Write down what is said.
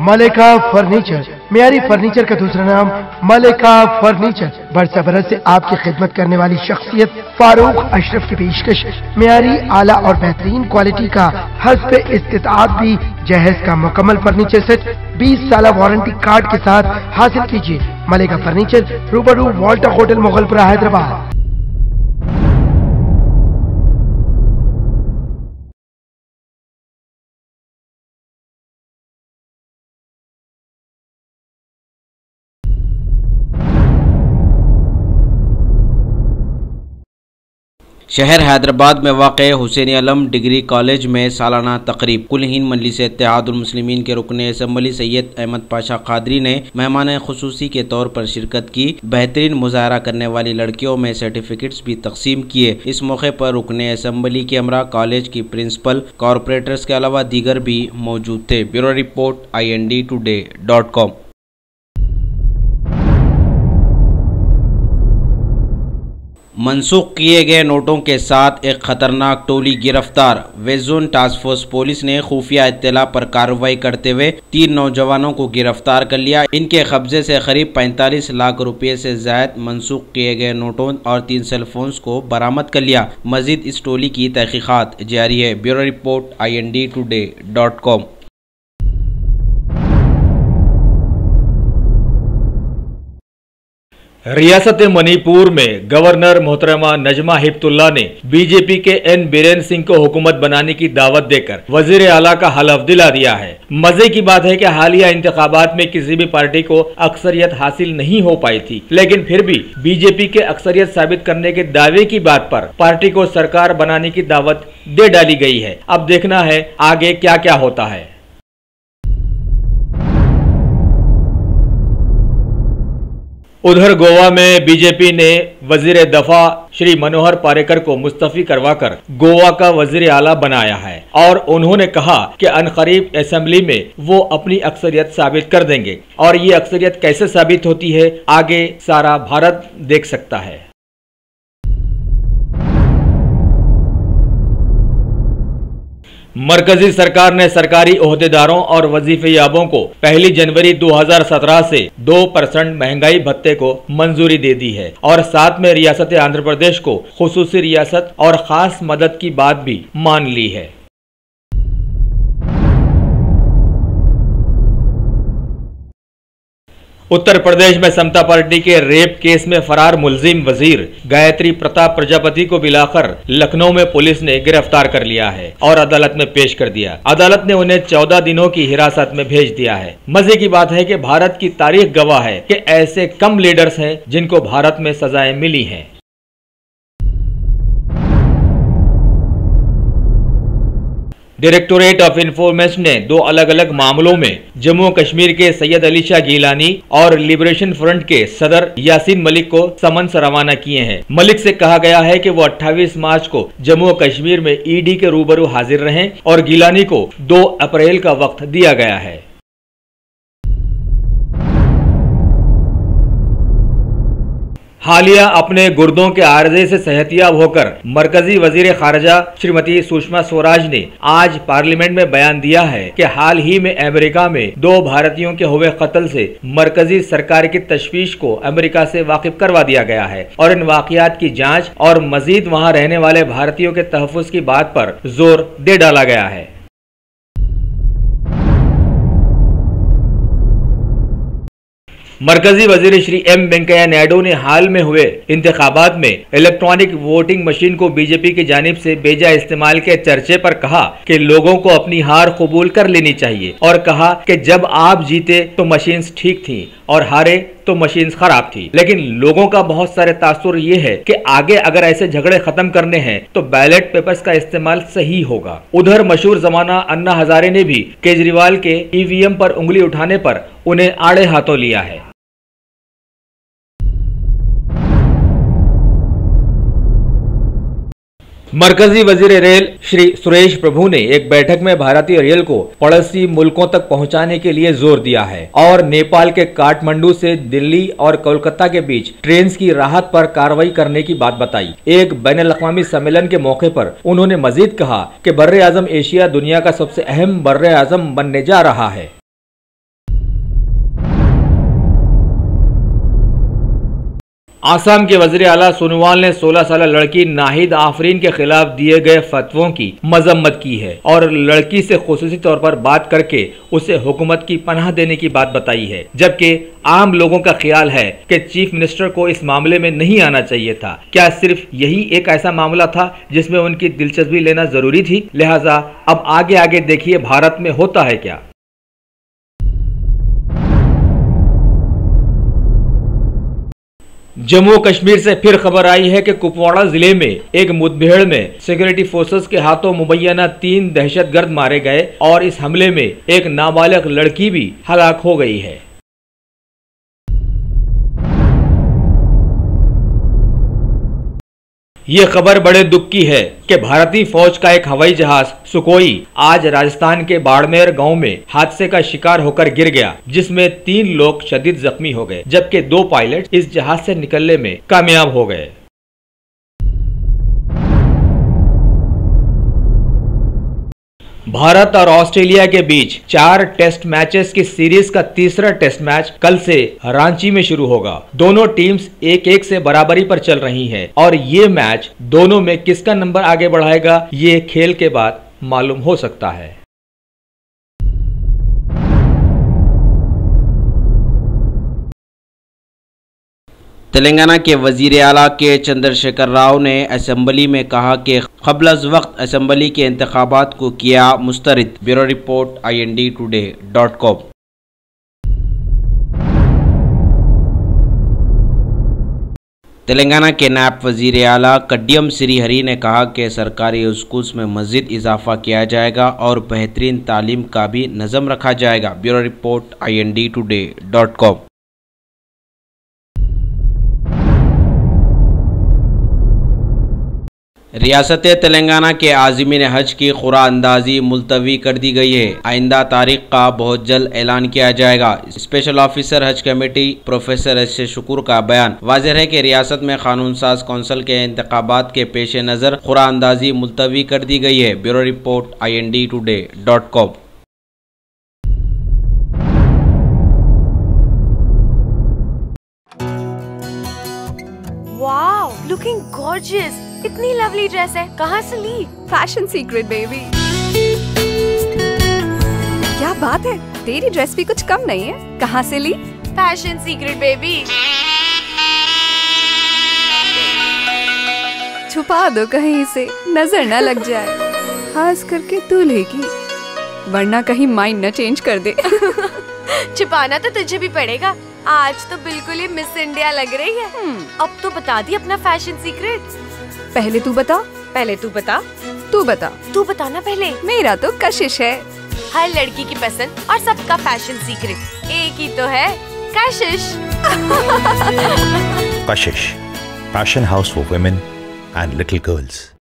मलिका furniture, मियारी furniture का दूसरा नाम मलिका फर्नीचर। बरसा बरस से आपकी खिदमत करने वाली शख्सियत फारूक अशरफ की पेशकश मियारी, आला और बेहतरीन क्वालिटी का हस्ब इस्तिताअत भी जहेज का मुकम्मल फर्नीचर सेट 20 साल वारंटी कार्ड के साथ हासिल कीजिए। मलिका फर्नीचर, रूबरू वॉल्टर होटल, मुगलपुरा, हैदराबाद। शहर हैदराबाद में वाक़े हुसैन आलम डिग्री कॉलेज में सालाना तकरीब कुल हिंद मजलिस इत्तेहादुल मुस्लिमीन के रुकन असम्बली सैयद अहमद पाशा कादरी ने मेहमान खुसूसी के तौर पर शिरकत की। बेहतरीन मुजाहरा करने वाली लड़कियों में सर्टिफिकेट्स भी तकसीम किए। इस मौके पर रुकन असम्बली के हमरा, कॉलेज की प्रिंसिपल, कॉरपोरेटर्स के अलावा दीगर भी मौजूद थे। Bureau report INDtoday.com। मनसूख किए गए नोटों के साथ एक खतरनाक टोली गिरफ्तार। West zone task force police ने खुफिया इत्तला पर कार्रवाई करते हुए 3 नौजवानों को गिरफ्तार कर लिया। इनके कब्जे से करीब 45 लाख रुपए से ज्यादा मनसूख किए गए नोटों और 3 सेलफोन्स को बरामद कर लिया। मजीद इस टोली की तहकीकात जारी है। Bureau report INDtoday.com। रियासत मणिपुर में गवर्नर मोहतरमा नजमा हिप्तुल्ला ने बीजेपी के N बीरेन सिंह को हुकूमत बनाने की दावत देकर वजीर आला का हलफ दिला दिया है। मजे की बात है कि हालिया इंतखाबात में किसी भी पार्टी को अक्सरियत हासिल नहीं हो पाई थी, लेकिन फिर भी बीजेपी के अक्सरियत साबित करने के दावे की बात पर पार्टी को सरकार बनाने की दावत दे डाली गई है। अब देखना है आगे क्या क्या होता है। उधर गोवा में बीजेपी ने वजीर दफा श्री मनोहर पारेकर को मुस्तफी करवाकर गोवा का वजीर आला बनाया है और उन्होंने कहा कि अनकरीब असेंबली में वो अपनी अक्सरियत साबित कर देंगे। और ये अक्सरियत कैसे साबित होती है, आगे सारा भारत देख सकता है। मरकजी सरकार ने सरकारी ओहदेदारों और वजीफेयाबों को 1 जनवरी 2017 से 2% महंगाई भत्ते को मंजूरी दे दी है और साथ में रियासत आंध्र प्रदेश को खुसूसी रियासत और खास मदद की बात भी मान ली है। उत्तर प्रदेश में समता पार्टी के रेप केस में फरार मुलजिम वजीर गायत्री प्रताप प्रजापति को बुलाकर लखनऊ में पुलिस ने गिरफ्तार कर लिया है और अदालत में पेश कर दिया। अदालत ने उन्हें 14 दिनों की हिरासत में भेज दिया है। मजे की बात है कि भारत की तारीख गवाह है कि ऐसे कम लीडर्स हैं जिनको भारत में सजाएं मिली हैं। डायरेक्टोरेट ऑफ इंफॉर्मेशन ने 2 अलग अलग मामलों में जम्मू कश्मीर के सैयद अली शाह गिलानी और लिबरेशन फ्रंट के सदर यासीन मलिक को समन्स रवाना किए हैं। मलिक से कहा गया है कि वो 28 मार्च को जम्मू कश्मीर में ED के रूबरू हाजिर रहें और गिलानी को 2 अप्रैल का वक्त दिया गया है। हालिया अपने गुर्दों के आर्जे से सेहतियाब होकर मरकजी वजीर खारजा श्रीमती सुषमा स्वराज ने आज पार्लियामेंट में बयान दिया है कि हाल ही में अमेरिका में 2 भारतीयों के हुए कत्ल से मरकजी सरकार की तशवीश को अमेरिका से वाकिफ करवा दिया गया है और इन वाकयात की जांच और मजीद वहां रहने वाले भारतीयों के तहफ़्फ़ुज़ की बात पर जोर दे डाला गया है। मरकजी वजीर श्री M वेंकैया नायडू ने हाल में हुए इंतखाबात में इलेक्ट्रॉनिक वोटिंग मशीन को बीजेपी की जानिब से बेजा इस्तेमाल के चर्चे पर कहा कि लोगों को अपनी हार कबूल कर लेनी चाहिए और कहा कि जब आप जीते तो मशीन्स ठीक थी और हारे तो मशीन्स खराब थी, लेकिन लोगों का बहुत सारे तासुर ये है कि आगे अगर ऐसे झगड़े खत्म करने हैं तो बैलेट पेपर्स का इस्तेमाल सही होगा। उधर मशहूर जमाना अन्ना हजारे ने भी केजरीवाल के EVM पर उंगली उठाने पर उन्हें आड़े हाथों लिया है। मरकजी वजीर रेल श्री सुरेश प्रभु ने एक बैठक में भारतीय रेल को पड़ोसी मुल्कों तक पहुंचाने के लिए जोर दिया है और नेपाल के काठमांडू से दिल्ली और कोलकाता के बीच ट्रेन की राहत पर कार्रवाई करने की बात बताई। एक बैनुल-अक़वामी सम्मेलन के मौके पर उन्होंने मजीद कहा कि बर्रे आज़म एशिया दुनिया का सबसे अहम बर्रे आज़म बनने जा रहा है। आसाम के वज़ीर आला सोनोवाल ने 16 साल लड़की नाहिद आफरीन के खिलाफ दिए गए फतवों की मजम्मत की है और लड़की से खुसूसी तौर पर बात करके उसे हुकूमत की पनाह देने की बात बताई है, जबकि आम लोगों का ख्याल है कि चीफ मिनिस्टर को इस मामले में नहीं आना चाहिए था। क्या सिर्फ यही एक ऐसा मामला था जिसमें उनकी दिलचस्पी लेना जरूरी थी? लिहाजा अब आगे देखिए भारत में होता है क्या। जम्मू कश्मीर से फिर खबर आई है कि कुपवाड़ा जिले में एक मुठभेड़ में सिक्योरिटी फोर्सेस के हाथों मुबैना 3 दहशतगर्द मारे गए और इस हमले में एक नाबालिग लड़की भी हलाक हो गई है। ये खबर बड़े दुख की है कि भारतीय फौज का एक हवाई जहाज सुकोई आज राजस्थान के बाड़मेर गांव में हादसे का शिकार होकर गिर गया, जिसमें 3 लोग शदीद जख्मी हो गए, जबकि 2 पायलट इस जहाज से निकलने में कामयाब हो गए। भारत और ऑस्ट्रेलिया के बीच 4 टेस्ट मैचेस की सीरीज का तीसरा टेस्ट मैच कल से रांची में शुरू होगा। दोनों टीम्स 1-1 से बराबरी पर चल रही हैं और ये मैच दोनों में किसका नंबर आगे बढ़ाएगा ये खेल के बाद मालूम हो सकता है। तेलंगाना के वजीर आला के चंद्रशेखर राव ने असेंबली में कहा कि क़ब्ल अज़ वक्त असेंबली के इंतखाबात को किया मुस्तरद। Bureau report INDtoday.com। तेलंगाना के नायब वजीर आला कड्डियम श्रीहरि ने कहा कि सरकारी स्कूल्स में मज़ीद इजाफा किया जाएगा और बेहतरीन तालीम का भी नज़म रखा जाएगा। Bureau report INDtoday.com। रियासत तेलंगाना के आज़मीन हज की खुरा अंदाजी मुलतवी कर दी गई है। आइंदा तारीख का बहुत जल्द ऐलान किया जाएगा। स्पेशल ऑफिसर हज कमेटी प्रोफेसर एस शुक्र का बयान। वाज़ेह है कि रियासत में कानून साज कौंसिल के इंतखाबात के पेश नज़र खुरा अंदाजी मुलतवी कर दी गई है। Bureau report INDtoday.com। Wow, looking gorgeous. इतनी लवली ड्रेस है, कहाँ से ली? Fashion secret baby. क्या बात है, तेरी ड्रेस भी कुछ कम नहीं है। कहाँ से ली? Fashion secret baby. छुपा दो कहीं से, नजर न लग जाए, खास करके दूल्हे की, वरना कहीं माइंड न चेंज कर दे। छुपाना तो तुझे भी पड़ेगा। आज तो बिल्कुल ही मिस इंडिया लग रही है। अब तो बता दी अपना फैशन सीक्रेट। पहले तू बता। पहले तू बता। तू बता। तू बताना पहले। मेरा तो कशिश है। हर लड़की की पसंद और सबका फैशन सीक्रेट एक ही तो है, कशिश। Kashish, fashion house for women and little girls.